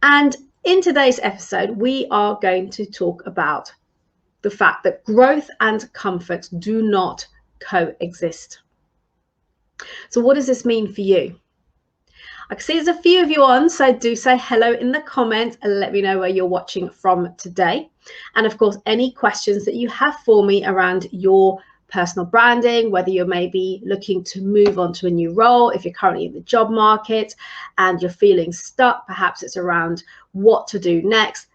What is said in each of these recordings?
And in today's episode, we are going to talk about the fact that growth and comfort do not coexist. So what does this mean for you? I can see there's a few of you on, so do say hello in the comments and let me know where you're watching from today. And of course, any questions that you have for me around your personal branding, whether you're maybe looking to move on to a new role, if you're currently in the job market and you're feeling stuck, perhaps it's around what to do next,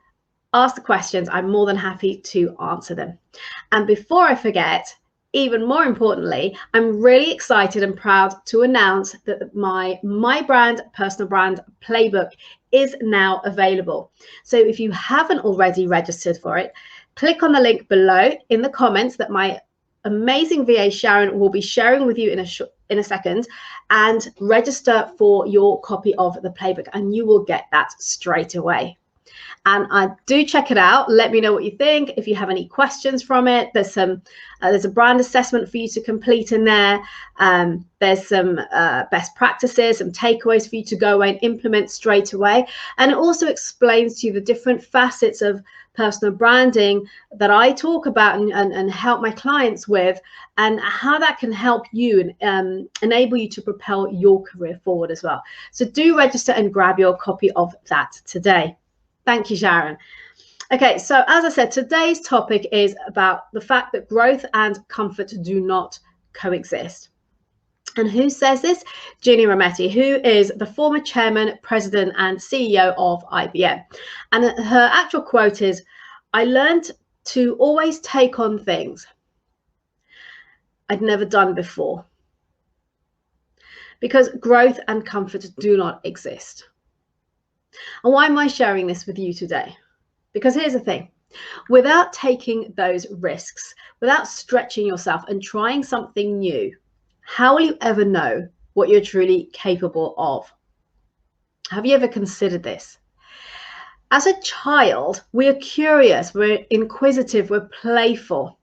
ask the questions. I'm more than happy to answer them. And before I forget, even more importantly, I'm really excited and proud to announce that my brand, personal brand playbook is now available. So if you haven't already registered for it, click on the link below in the comments that my amazing VA Sharon will be sharing with you in a second, and register for your copy of the playbook, and you will get that straight away. And do check it out. Let me know what you think. If you have any questions from it, there's a brand assessment for you to complete in there. There's some best practices, some takeaways for you to go away and implement straight away. And it also explains to you the different facets of personal branding that I talk about and help my clients with, and how that can help you and enable you to propel your career forward as well. So do register and grab your copy of that today. Thank you, Sharon. Okay, so as I said, today's topic is about the fact that growth and comfort do not coexist. And who says this? Ginni Rometty, who is the former chairman, president, and CEO of IBM. And her actual quote is, "I learned to always take on things I'd never done before, because growth and comfort do not exist." And why am I sharing this with you today? Because here's the thing, without taking those risks, without stretching yourself and trying something new, how will you ever know what you're truly capable of? Have you ever considered this? As a child, we are curious, we're inquisitive, we're playful.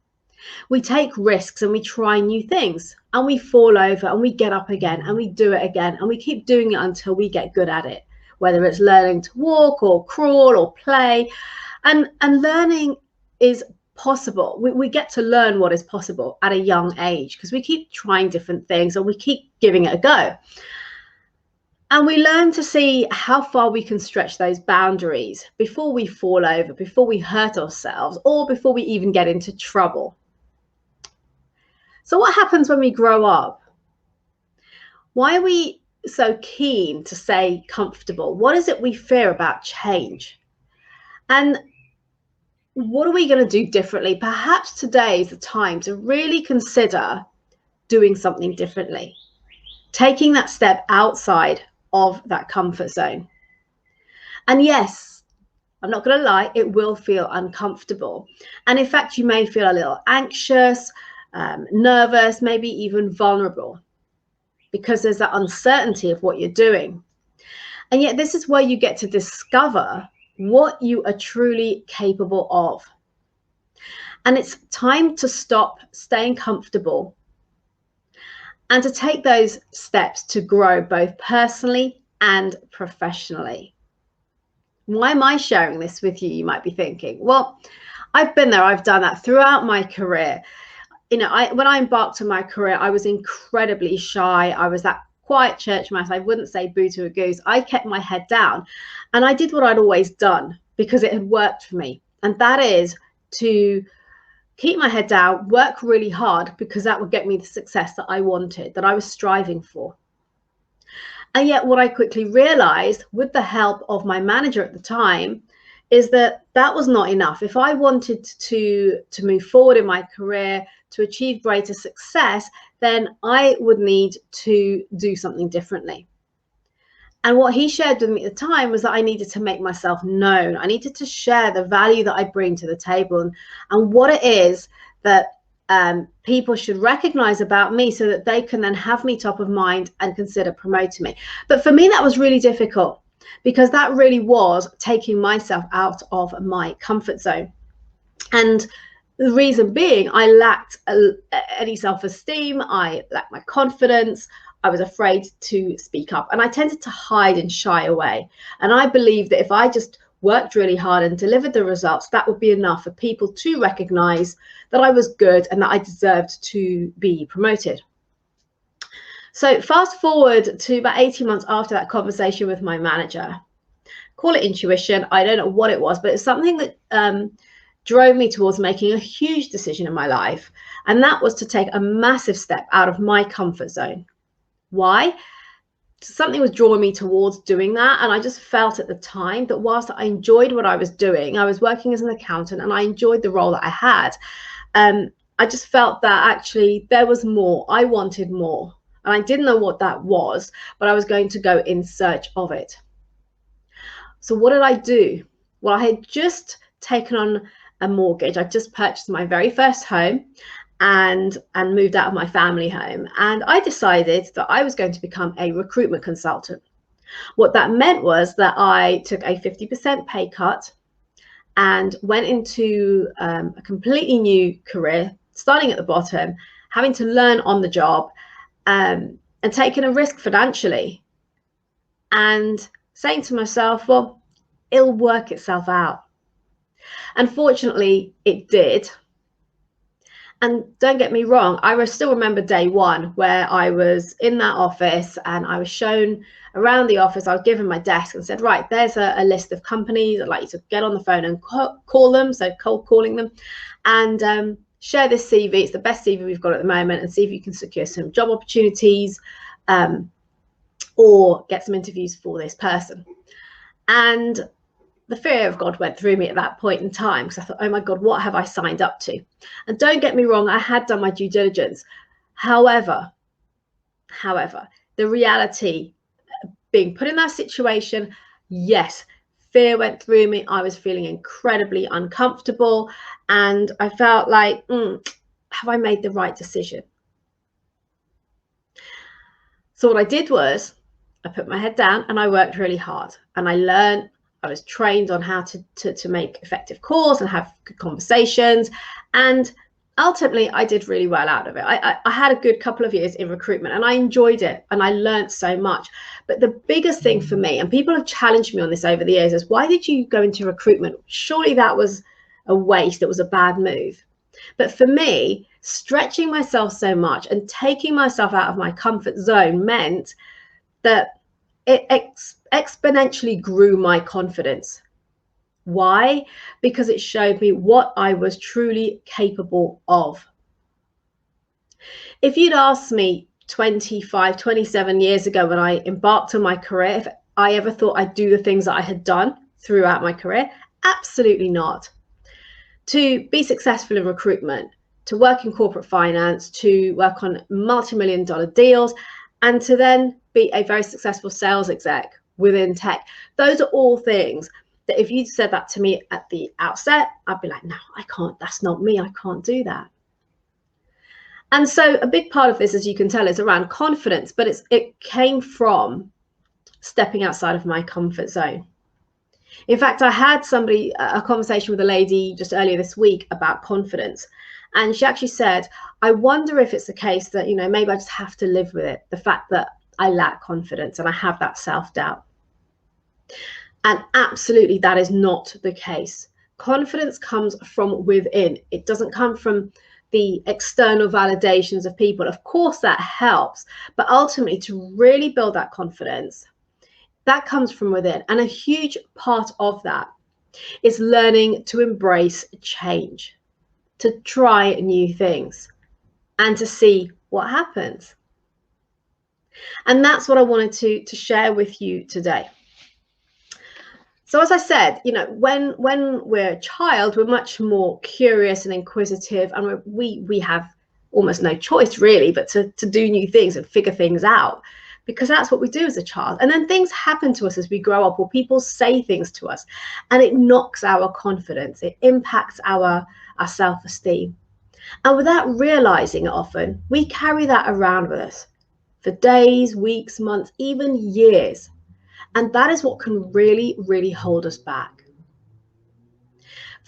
We take risks and we try new things, and we fall over and we get up again and we do it again, and we keep doing it until we get good at it, whether it's learning to walk or crawl or play. And learning is possible. We get to learn what is possible at a young age because we keep trying different things and we keep giving it a go. And we learn to see how far we can stretch those boundaries before we fall over, before we hurt ourselves, or before we even get into trouble. So what happens when we grow up? Why are we so keen to stay comfortable? What is it we fear about change? And what are we going to do differently? Perhaps today is the time to really consider doing something differently, taking that step outside of that comfort zone. And yes, I'm not going to lie, it will feel uncomfortable. And in fact, you may feel a little anxious, nervous, maybe even vulnerable, because there's that uncertainty of what you're doing. And yet this is where you get to discover what you are truly capable of. And it's time to stop staying comfortable and to take those steps to grow both personally and professionally. Why am I sharing this with you? You might be thinking, well, I've been there, I've done that throughout my career. You know, when I embarked on my career, I was incredibly shy. I was that quiet church mouse. I wouldn't say boo to a goose. I kept my head down and I did what I'd always done because it had worked for me. And that is to keep my head down, work really hard, because that would get me the success that I wanted, that I was striving for. And yet what I quickly realized, with the help of my manager at the time, is that that was not enough. If I wanted to move forward in my career, to achieve greater success, then I would need to do something differently. And what he shared with me at the time was that I needed to make myself known. I needed to share the value that I bring to the table and what it is that people should recognize about me, so that they can then have me top of mind and consider promoting me. But for me, that was really difficult, because that really was taking myself out of my comfort zone. And the reason being, I lacked any self-esteem, I lacked my confidence, I was afraid to speak up, and I tended to hide and shy away. And I believed that if I just worked really hard and delivered the results, that would be enough for people to recognize that I was good and that I deserved to be promoted. So fast forward to about 18 months after that conversation with my manager. Call it intuition, I don't know what it was, but it's something that drove me towards making a huge decision in my life. And that was to take a massive step out of my comfort zone. Why? Something was drawing me towards doing that. And I just felt at the time that whilst I enjoyed what I was doing, I was working as an accountant and I enjoyed the role that I had. I just felt that actually there was more. I wanted more. And I didn't know what that was, but I was going to go in search of it. So what did I do? Well, I had just taken on a mortgage. I just purchased my very first home and moved out of my family home. And I decided that I was going to become a recruitment consultant. What that meant was that I took a 50% pay cut and went into a completely new career, starting at the bottom, having to learn on the job, and taking a risk financially and saying to myself, well, it'll work itself out. Unfortunately, it did. And don't get me wrong, I still remember day one where I was in that office and I was shown around the office. I was given my desk and said, right, there's a list of companies. I'd like you to get on the phone and call them, so cold calling them, and share this CV. It's the best CV we've got at the moment, and see if you can secure some job opportunities or get some interviews for this person. And the fear of God went through me at that point in time, because I thought, oh my God, what have I signed up to? And don't get me wrong, I had done my due diligence. However, the reality, being put in that situation, yes, fear went through me. I was feeling incredibly uncomfortable, and I felt like, have I made the right decision? So what I did was I put my head down and I worked really hard, and I learned. I was trained on how to make effective calls and have good conversations. And ultimately, I did really well out of it. I had a good couple of years in recruitment and I enjoyed it and I learned so much. But the biggest thing for me, and people have challenged me on this over the years, is why did you go into recruitment? Surely that was a waste. It was a bad move. But for me, stretching myself so much and taking myself out of my comfort zone meant that it exponentially grew my confidence. Why? Because it showed me what I was truly capable of. If you'd asked me 25, 27 years ago when I embarked on my career, if I ever thought I'd do the things that I had done throughout my career, absolutely not. To be successful in recruitment, to work in corporate finance, to work on multi-million-dollar deals, and to then be a very successful sales exec within tech. Those are all things that if you'd said that to me at the outset, I'd be like, no, I can't, that's not me, I can't do that. And so a big part of this, as you can tell, is around confidence, but it came from stepping outside of my comfort zone. In fact, I had a conversation with a lady just earlier this week about confidence. And she actually said, I wonder if it's the case that, maybe I just have to live with it, the fact that I lack confidence and I have that self-doubt. And absolutely, that is not the case. Confidence comes from within. It doesn't come from the external validations of people. Of course, that helps. But ultimately, to really build that confidence, that comes from within. And a huge part of that is learning to embrace change, to try new things, and to see what happens. And that's what I wanted to share with you today. So as I said, when we're a child, we're much more curious and inquisitive, and we have almost no choice really but to do new things and figure things out, because that's what we do as a child. And then things happen to us as we grow up, or people say things to us, and it knocks our confidence, it impacts our self-esteem. And without realizing it, often we carry that around with us for days, weeks, months, even years. And that is what can really, really hold us back.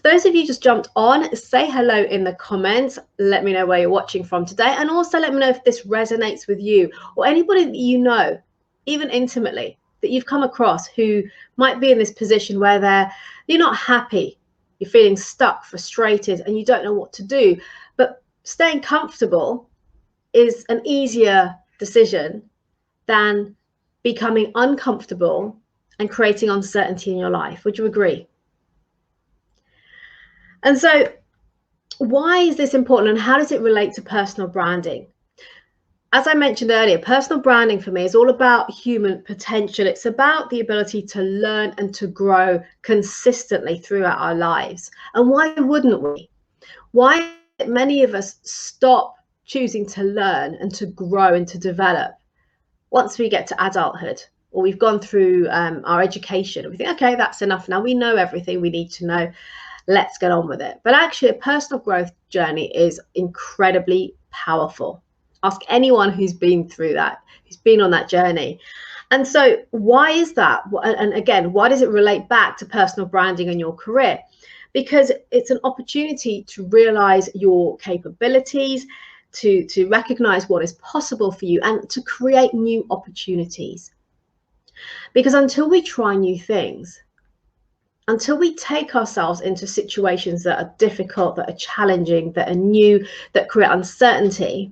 those of you just jumped on, say hello in the comments. Let me know where you're watching from today. And also let me know if this resonates with you or anybody that you know, even intimately, that you've come across who might be in this position where you're not happy, you're feeling stuck, frustrated, and you don't know what to do. But staying comfortable is an easier decision than becoming uncomfortable and creating uncertainty in your life. Would you agree? And so why is this important and how does it relate to personal branding? As I mentioned earlier, personal branding for me is all about human potential. It's about the ability to learn and to grow consistently throughout our lives. And why wouldn't we? Why many of us stop choosing to learn and to grow and to develop once we get to adulthood, or we've gone through our education and we think, okay, that's enough now. We know everything we need to know. Let's get on with it. But actually, a personal growth journey is incredibly powerful. Ask anyone who's been through that, who's been on that journey. And so why is that? And again, why does it relate back to personal branding and your career? Because it's an opportunity to realize your capabilities, to recognize what is possible for you, and to create new opportunities. Because until we try new things, until we take ourselves into situations that are difficult, that are challenging, that are new, that create uncertainty,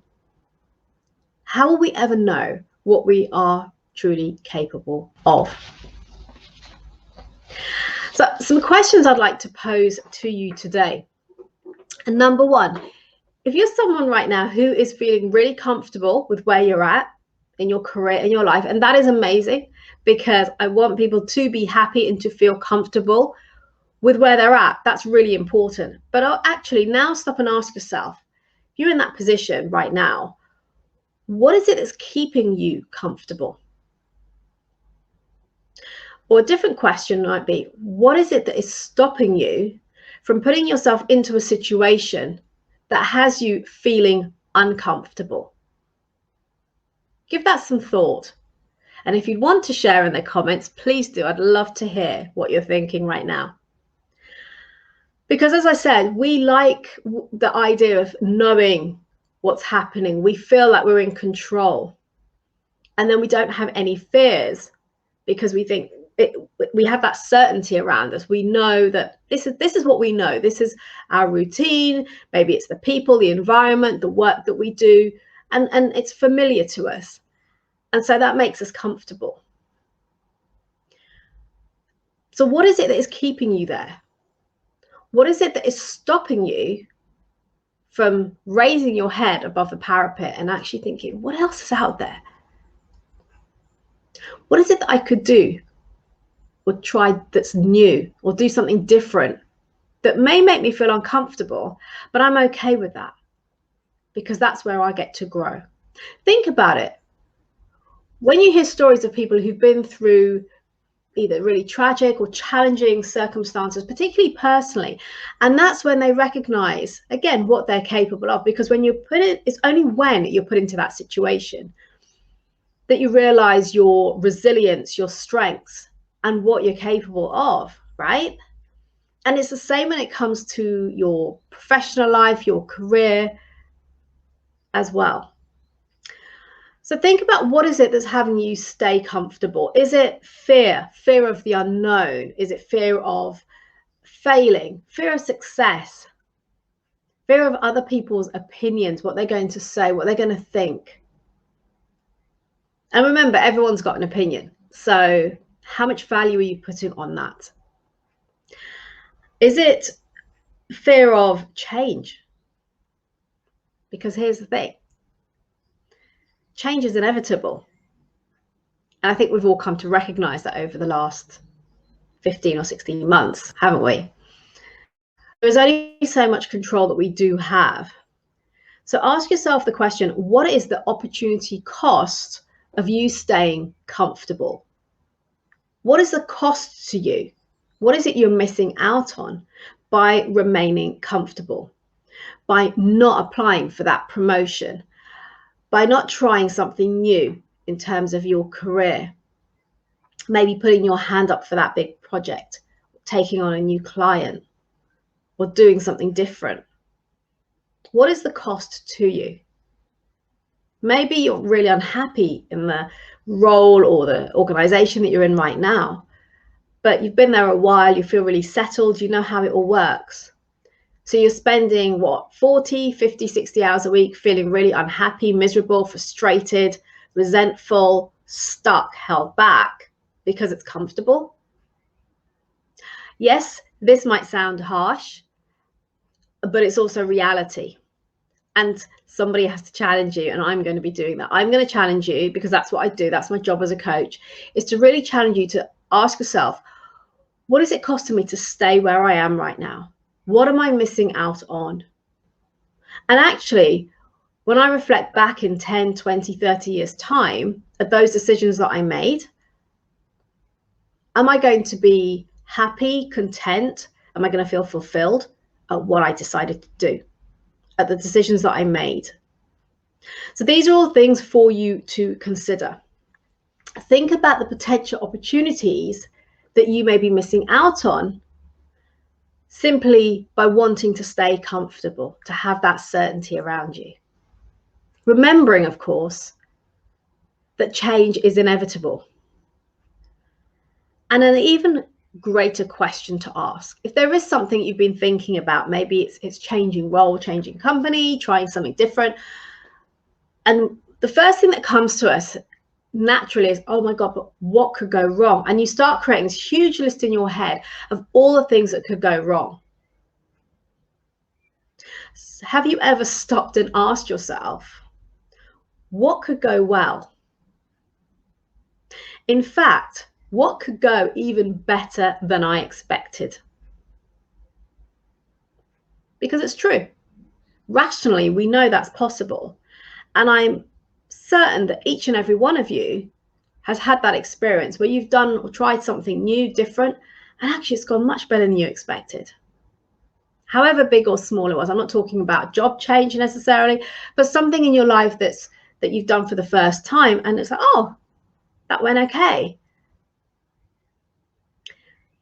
how will we ever know what we are truly capable of? So some questions I'd like to pose to you today. And number one, if you're someone right now who is feeling really comfortable with where you're at in your career, in your life, and that is amazing, because I want people to be happy and to feel comfortable with where they're at. That's really important. But I'll actually now stop and ask yourself, if you're in that position right now, what is it that's keeping you comfortable? Or a different question might be, what is it that is stopping you from putting yourself into a situation that has you feeling uncomfortable? Give that some thought. And if you want to share in the comments, please do. I'd love to hear what you're thinking right now. Because as I said, we like the idea of knowing what's happening. We feel like we're in control. And then we don't have any fears because we think we have that certainty around us. We know that this is what we know. This is our routine. Maybe it's the people, the environment, the work that we do, and it's familiar to us. And so that makes us comfortable. So what is it that is keeping you there? What is it that is stopping you from raising your head above the parapet and actually thinking, what else is out there? What is it that I could do or try that's new, or do something different that may make me feel uncomfortable, but I'm okay with that because that's where I get to grow? Think about it. When you hear stories of people who've been through either really tragic or challenging circumstances, particularly personally, and that's when they recognize, again, what they're capable of, because when you put it, it's only when you're put into that situation that you realize your resilience, your strengths, and what you're capable of, right? And it's the same when it comes to your professional life, your career as well. So think about, what is it that's having you stay comfortable? Is it fear of the unknown? Is it fear of failing, fear of success, fear of other people's opinions, what they're going to say, what they're going to think? And remember, everyone's got an opinion. So how much value are you putting on that? Is it fear of change? Because here's the thing. Change is inevitable. And I think we've all come to recognize that over the last 15 or 16 months, haven't we? There's only so much control that we do have. So ask yourself the question, what is the opportunity cost of you staying comfortable? What is the cost to you? What is it you're missing out on by remaining comfortable, by not applying for that promotion, by not trying something new in terms of your career, maybe putting your hand up for that big project, taking on a new client? or doing something different? What is the cost to you? Maybe you're really unhappy in the role or the organization that you're in right now, but you've been there a while, you feel really settled, you know how it all works. So you're spending 40, 50, 60 hours a week feeling really unhappy, miserable, frustrated, resentful, stuck, held back because it's comfortable. Yes, this might sound harsh, but it's also reality. And somebody has to challenge you, and I'm going to be doing that. I'm going to challenge you because that's what I do. That's my job as a coach, is to really challenge you to ask yourself, what is it costing me to stay where I am right now? What am I missing out on? And actually, when I reflect back in 10, 20, 30 years' time at those decisions that I made, am I going to be happy, content? Am I going to feel fulfilled at what I decided to do, at the decisions that I made? So these are all things for you to consider. Think about the potential opportunities that you may be missing out on simply by wanting to stay comfortable, to have that certainty around you. Remembering, of course, that change is inevitable. And an even greater question to ask, if there is something you've been thinking about, maybe it's changing role, changing company, trying something different, and the first thing that comes to us naturally is, oh my God, but what could go wrong? And you start creating this huge list in your head of all the things that could go wrong. Have you ever stopped and asked yourself, what could go well? In fact, what could go even better than I expected? Because it's true. Rationally, we know that's possible. And I'm certain that each and every one of you has had that experience where you've done or tried something new, different, and actually it's gone much better than you expected. However big or small it was. I'm not talking about job change necessarily, but something in your life that you've done for the first time, and it's like, oh, that went okay.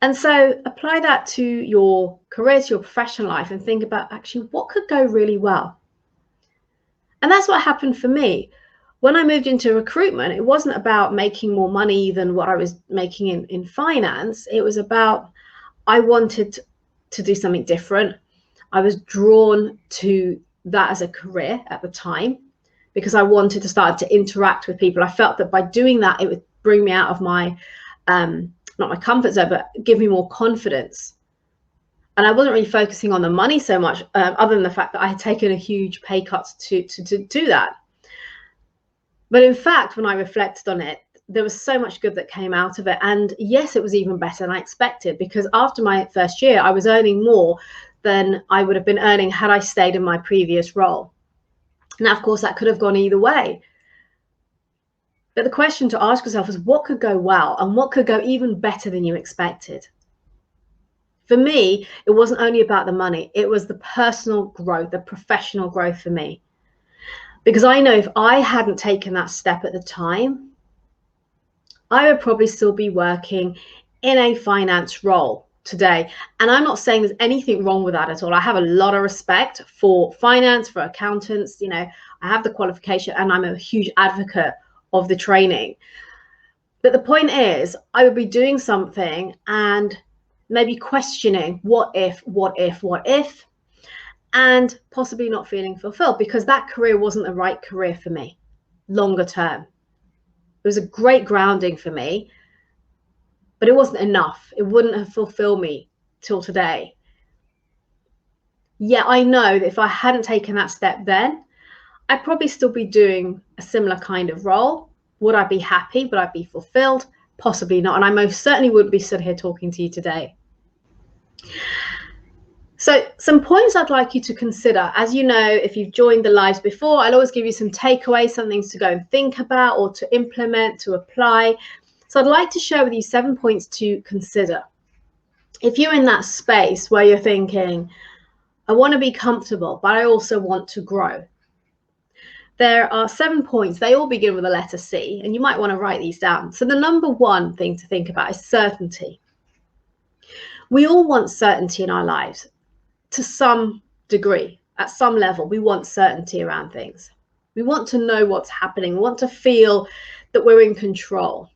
And so apply that to your career, to your professional life, and think about actually what could go really well. And that's what happened for me. When I moved into recruitment, it wasn't about making more money than what I was making in finance. It was about, I wanted to do something different. I was drawn to that as a career at the time because I wanted to start to interact with people. I felt that by doing that, it would bring me out of my, not my comfort zone, but give me more confidence. And I wasn't really focusing on the money so much, other than the fact that I had taken a huge pay cut to do that. But in fact, when I reflected on it, there was so much good that came out of it. And yes, it was even better than I expected, because after my first year, I was earning more than I would have been earning had I stayed in my previous role. Now, of course, that could have gone either way. But the question to ask yourself is, what could go well and what could go even better than you expected? For me, it wasn't only about the money, it was the personal growth, the professional growth for me. Because I know if I hadn't taken that step at the time, I would probably still be working in a finance role today. And I'm not saying there's anything wrong with that at all. I have a lot of respect for finance, for accountants. You know, I have the qualification and I'm a huge advocate of the training. But the point is, I would be doing something and maybe questioning what if, and possibly not feeling fulfilled because that career wasn't the right career for me longer term. It was a great grounding for me, but it wasn't enough. It wouldn't have fulfilled me till today. Yeah, I know that if I hadn't taken that step then, I'd probably still be doing a similar kind of role. Would I be happy? Would I be fulfilled? Possibly not. And I most certainly wouldn't be stood here talking to you today. So some points I'd like you to consider. As you know, if you've joined the lives before, I'll always give you some takeaways, some things to go and think about or to implement, to apply. So I'd like to share with you 7 points to consider. If you're in that space where you're thinking, I want to be comfortable, but I also want to grow. There are 7 points. They all begin with the letter C, and you might want to write these down. So the number one thing to think about is certainty. We all want certainty in our lives. to some degree, at some level, we want certainty around things. We want to know what's happening. We want to feel that we're in control.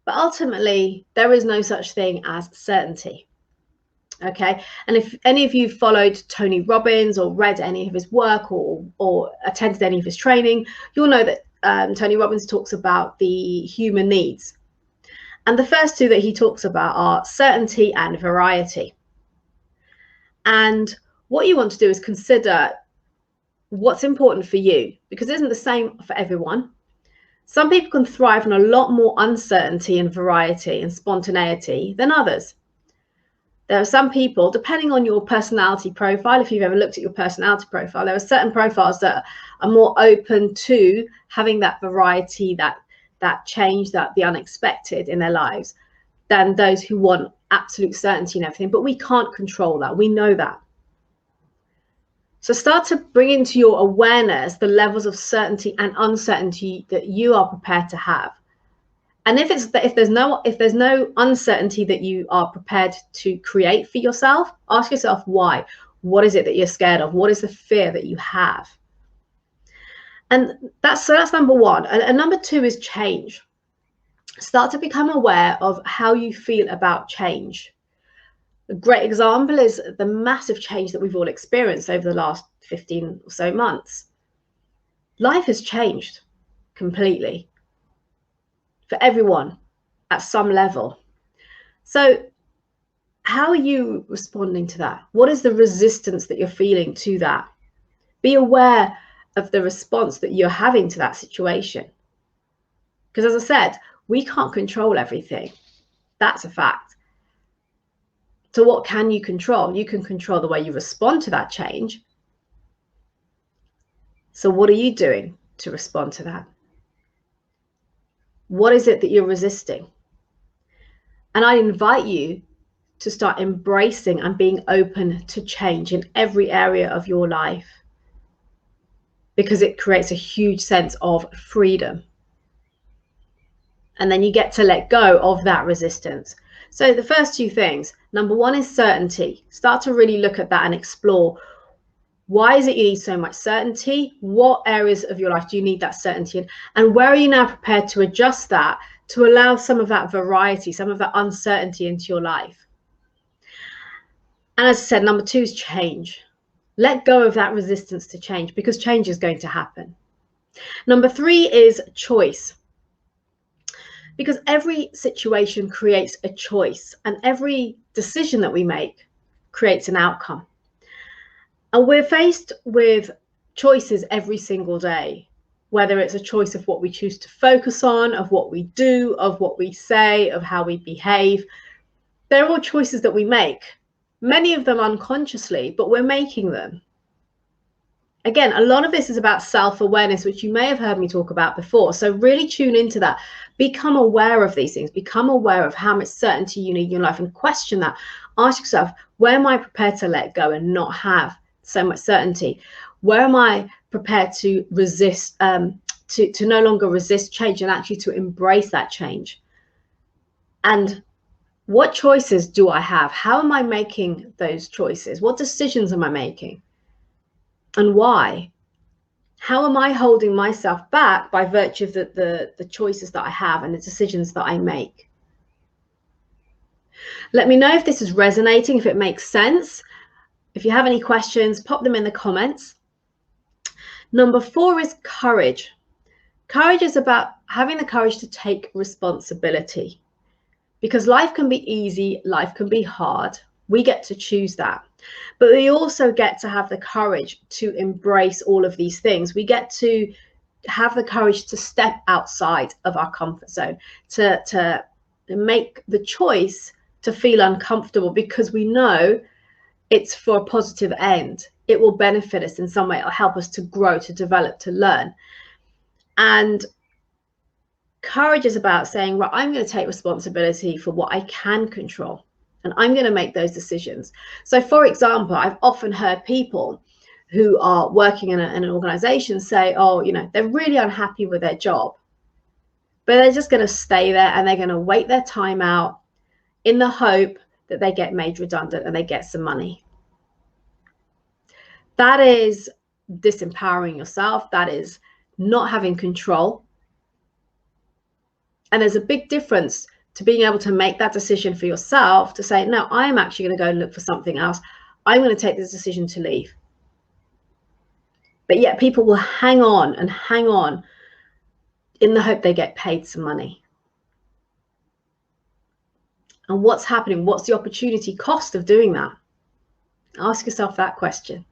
But ultimately, there is no such thing as certainty. Okay, and if any of you followed Tony Robbins or read any of his work or attended any of his training, you'll know that Tony Robbins talks about the human needs. And the first two that he talks about are certainty and variety. And what you want to do is consider what's important for you, because it isn't the same for everyone. Some people can thrive on a lot more uncertainty and variety and spontaneity than others. There are some people, depending on your personality profile, if you've ever looked at your personality profile, there are certain profiles that are more open to having that variety, that change, that the unexpected in their lives, than those who want absolute certainty and everything. But we can't control that. We know that. So start to bring into your awareness the levels of certainty and uncertainty that you are prepared to have. And if there's no uncertainty that you are prepared to create for yourself, ask yourself why. What is it that you're scared of? What is the fear that you have? And that's number one. And number two is change. Start to become aware of how you feel about change. A great example is the massive change that we've all experienced over the last 15 or so months. Life has changed completely for everyone at some level. So how are you responding to that? What is the resistance that you're feeling to that? Be aware of the response that you're having to that situation. Because as I said, we can't control everything. That's a fact. So what can you control? You can control the way you respond to that change. So what are you doing to respond to that? What is it that you're resisting? And I invite you to start embracing and being open to change in every area of your life, because it creates a huge sense of freedom. And then you get to let go of that resistance. So the first two things, number one is certainty. Start to really look at that and explore, why is it you need so much certainty? What areas of your life do you need that certainty in? And where are you now prepared to adjust that to allow some of that variety, some of that uncertainty into your life? And as I said, number two is change. Let go of that resistance to change, because change is going to happen. Number three is choice. Because every situation creates a choice, and every decision that we make creates an outcome. And we're faced with choices every single day, whether it's a choice of what we choose to focus on, of what we do, of what we say, of how we behave. They're all choices that we make, many of them unconsciously, but we're making them. Again, a lot of this is about self-awareness, which you may have heard me talk about before. So really tune into that. Become aware of these things. Become aware of how much certainty you need in your life, and question that. Ask yourself, where am I prepared to let go and not have so much certainty? Where am I prepared to resist, to no longer resist change, and actually to embrace that change? And what choices do I have? How am I making those choices? What decisions am I making? And why? How am I holding myself back by virtue of the choices that I have and the decisions that I make? Let me know if this is resonating, if it makes sense. If you have any questions, pop them in the comments. Number four is courage. Courage is about having the courage to take responsibility, because life can be easy, life can be hard. We get to choose that. But we also get to have the courage to embrace all of these things. We get to have the courage to step outside of our comfort zone, to make the choice to feel uncomfortable, because we know it's for a positive end. It will benefit us in some way. It'll help us to grow, to develop, to learn. And courage is about saying, right, I'm going to take responsibility for what I can control, and I'm going to make those decisions. So for example, I've often heard people who are working in an organization say, oh, you know, they're really unhappy with their job, but they're just going to stay there and they're going to wait their time out in the hope that they get made redundant and they get some money. That is disempowering yourself. That is not having control. And there's a big difference to being able to make that decision for yourself to say, no, I'm actually going to go and look for something else. I'm going to take this decision to leave. But yet people will hang on in the hope they get paid some money. And what's happening? What's the opportunity cost of doing that? Ask yourself that question.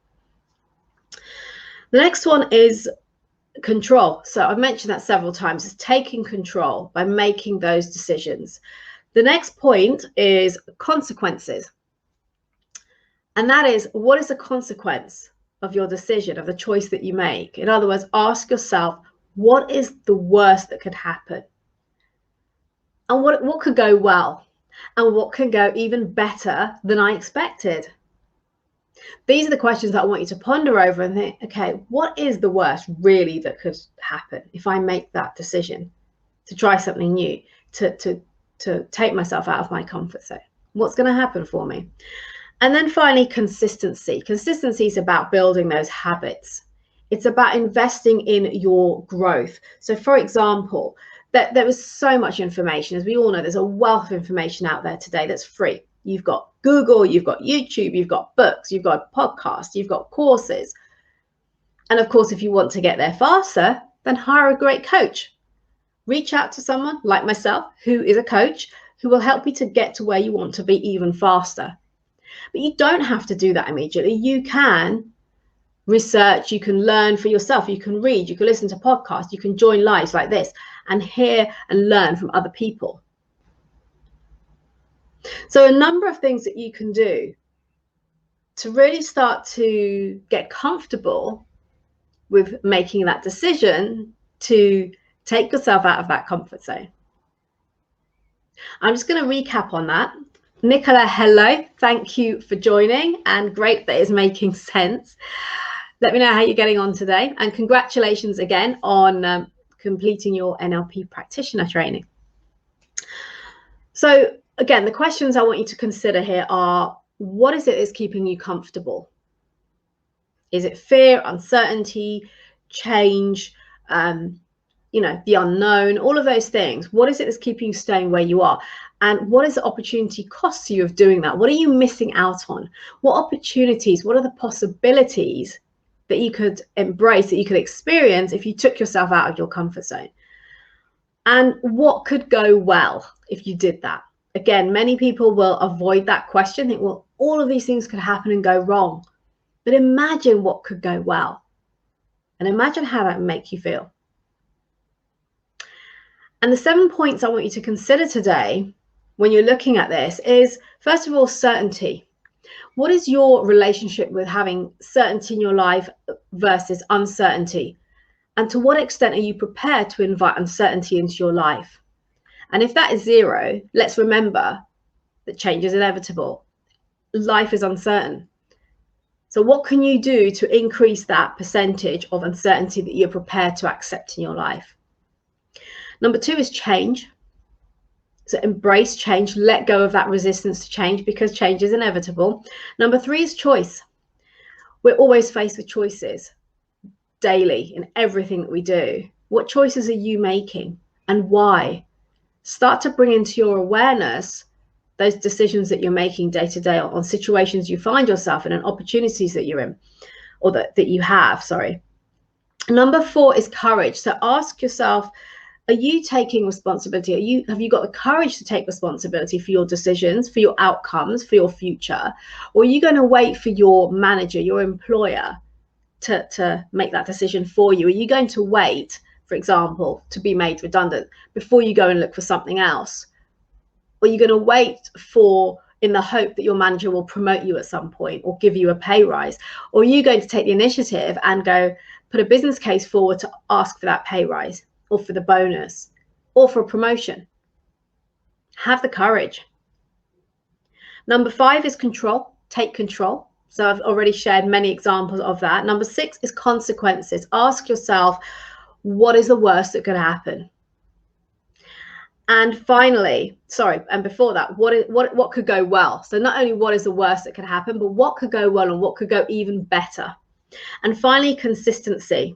The next one is control. So I've mentioned that several times, is taking control by making those decisions. The next point is consequences. And that is, what is the consequence of your decision, of the choice that you make? In other words, ask yourself, what is the worst that could happen? And what could go well? And what can go even better than I expected? These are the questions that I want you to ponder over and think, okay, what is the worst really that could happen if I make that decision to try something new, to take myself out of my comfort zone? What's going to happen for me? And then finally, consistency. Consistency is about building those habits. It's about investing in your growth. So for example, there was so much information. As we all know, there's a wealth of information out there today that's free. You've got Google, you've got YouTube, you've got books, you've got podcasts, you've got courses. And of course, if you want to get there faster, then hire a great coach. Reach out to someone like myself, who is a coach, who will help you to get to where you want to be even faster. But you don't have to do that immediately. You can research, you can learn for yourself, you can read, you can listen to podcasts, you can join lives like this and hear and learn from other people. So a number of things that you can do to really start to get comfortable with making that decision to take yourself out of that comfort zone. I'm just going to recap on that. Nicola, hello. Thank you for joining, and great that it's making sense. Let me know how you're getting on today, and congratulations again on completing your NLP practitioner training. So again, the questions I want you to consider here are, what is it that's keeping you comfortable? Is it fear, uncertainty, change, the unknown, all of those things? What is it that's keeping you staying where you are? And what is the opportunity cost to you of doing that? What are you missing out on? What opportunities, what are the possibilities that you could embrace, that you could experience if you took yourself out of your comfort zone? And what could go well if you did that? Again, many people will avoid that question, think, well, all of these things could happen and go wrong. But imagine what could go well. And imagine how that would make you feel. And the 7 points I want you to consider today when you're looking at this is, first of all, certainty. What is your relationship with having certainty in your life versus uncertainty? And to what extent are you prepared to invite uncertainty into your life? And if that is 0, let's remember that change is inevitable. Life is uncertain. So what can you do to increase that percentage of uncertainty that you're prepared to accept in your life? Number 2 is change. So embrace change, let go of that resistance to change, because change is inevitable. Number 3 is choice. We're always faced with choices daily in everything that we do. What choices are you making and why? Start to bring into your awareness those decisions that you're making day to day on situations you find yourself in and opportunities that you're in, or that you have, sorry. Number 4 is courage. So ask yourself, are you taking responsibility? Have you got the courage to take responsibility for your decisions, for your outcomes, for your future? Or are you going to wait for your manager, your employer, to make that decision for you? Are you going to wait, for example, to be made redundant before you go and look for something else? Or are you going to wait in the hope that your manager will promote you at some point or give you a pay rise? Or are you going to take the initiative and go put a business case forward to ask for that pay rise, or for the bonus, or for a promotion? Have the courage. Number 5 is control. Take control. So I've already shared many examples of that. Number 6 is consequences. Ask yourself, what is the worst that could happen? And finally, and before that, what could go well? So not only what is the worst that could happen, but what could go well and what could go even better? And finally, consistency.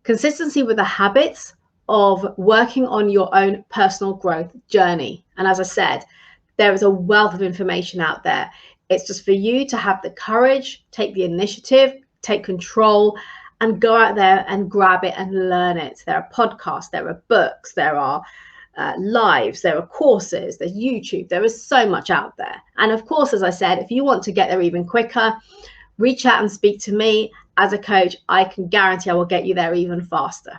Consistency with the habits of working on your own personal growth journey. And as I said, there is a wealth of information out there. It's just for you to have the courage, take the initiative, take control, and go out there and grab it and learn it. There are podcasts, there are books, there are lives, there are courses, there's YouTube, there is so much out there. And of course, as I said, if you want to get there even quicker, reach out and speak to me as a coach. I can guarantee I will get you there even faster.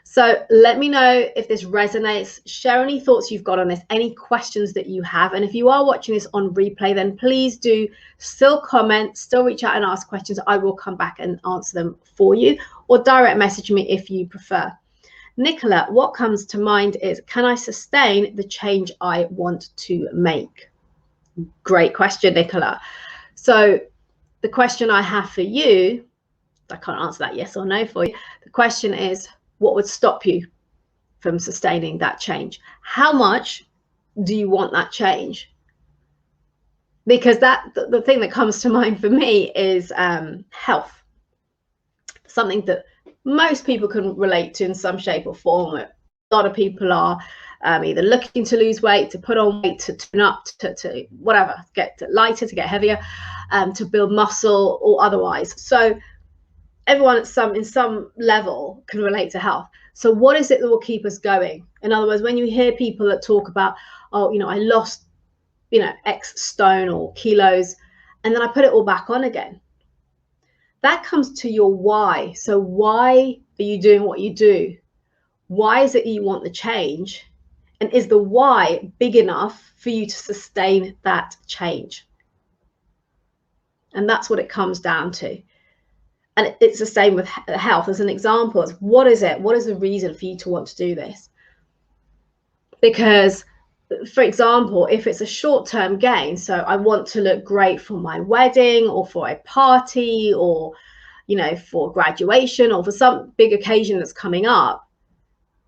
So let me know if this resonates. Share any thoughts you've got on this, any questions that you have. And if you are watching this on replay, then please do still comment, still reach out and ask questions. I will come back and answer them for you, or direct message me if you prefer. Nicola, what comes to mind is, can I sustain the change I want to make? Great question, Nicola. So the question I have for you, I can't answer that yes or no for you. The question is, what would stop you from sustaining that change? How much do you want that change? Because the thing that comes to mind for me is health. Something that most people can relate to in some shape or form. A lot of people are either looking to lose weight, to put on weight, to tune up, to whatever, get lighter, to get heavier, to build muscle or otherwise. So everyone in some level can relate to health. So what is it that will keep us going? In other words, when you hear people that talk about, oh, I lost, X stone or kilos, and then I put it all back on again. That comes to your why. So why are you doing what you do? Why is it you want the change? And is the why big enough for you to sustain that change? And that's what it comes down to. And it's the same with health. As an example, it's what is it? What is the reason for you to want to do this? Because, for example, if it's a short-term gain, so I want to look great for my wedding or for a party or, for graduation or for some big occasion that's coming up,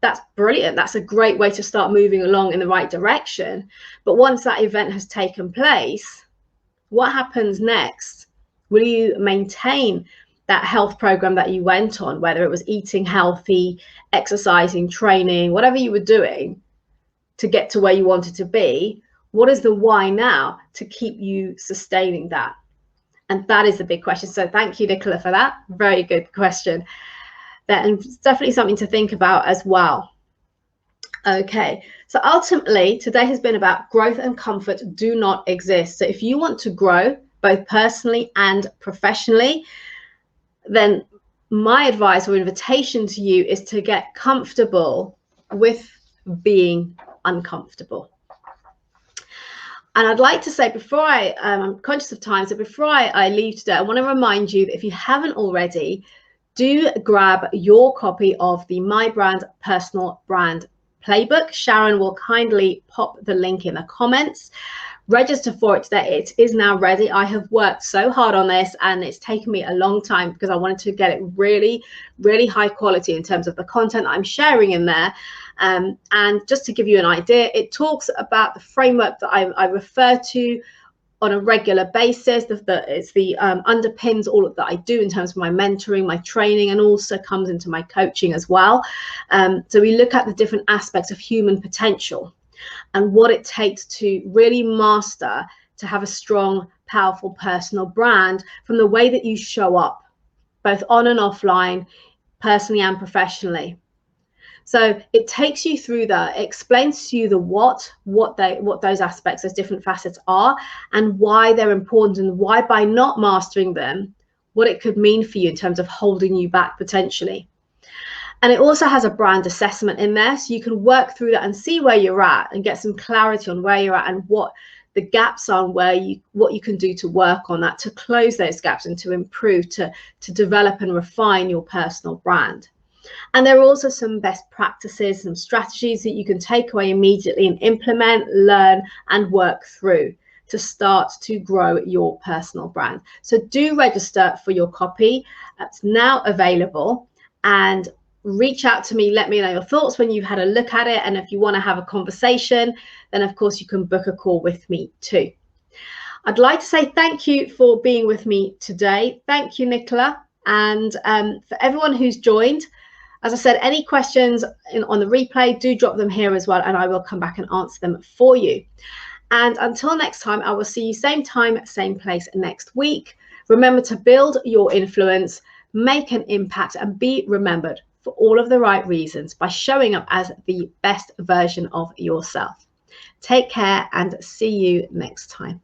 that's brilliant. That's a great way to start moving along in the right direction. But once that event has taken place, what happens next? Will you maintain that health program that you went on, whether it was eating healthy, exercising, training, whatever you were doing to get to where you wanted to be? What is the why now to keep you sustaining that? And that is the big question. So thank you, Nicola, for that. Very good question. And it's definitely something to think about as well. Okay, so ultimately, today has been about growth and comfort do not exist. So if you want to grow both personally and professionally, then my advice or invitation to you is to get comfortable with being uncomfortable. And I'd like to say, before I'm conscious of time, so before I leave today, I want to remind you that if you haven't already, do grab your copy of the My Brand Personal Brand Playbook. Sharon will kindly pop the link in the comments. Register for it today. It is now ready. I have worked so hard on this and it's taken me a long time because I wanted to get it really, really high quality in terms of the content I'm sharing in there. And just to give you an idea, it talks about the framework that I refer to on a regular basis. It's the underpins all of that I do in terms of my mentoring, my training, and also comes into my coaching as well. So we look at the different aspects of human potential and what it takes to really master, to have a strong, powerful personal brand from the way that you show up, both on and offline, personally and professionally. So it takes you through that, explains to you the what those aspects, those different facets are, and why they're important, and why by not mastering them, what it could mean for you in terms of holding you back potentially. And it also has a brand assessment in there, so you can work through that and see where you're at and get some clarity on where you're at and what the gaps are, and what you can do to work on that, to close those gaps and to improve, to develop and refine your personal brand. And there are also some best practices, some strategies that you can take away immediately and implement, learn, and work through to start to grow your personal brand. So do register for your copy. It's now available, and reach out to me. Let me know your thoughts when you've had a look at it. And if you want to have a conversation, then of course you can book a call with me too. I'd like to say thank you for being with me today. Thank you, Nicola. And for everyone who's joined, as I said, any questions on the replay, do drop them here as well, and I will come back and answer them for you. And until next time, I will see you same time, same place next week. Remember to build your influence, make an impact, and be remembered for all of the right reasons by showing up as the best version of yourself. Take care and see you next time.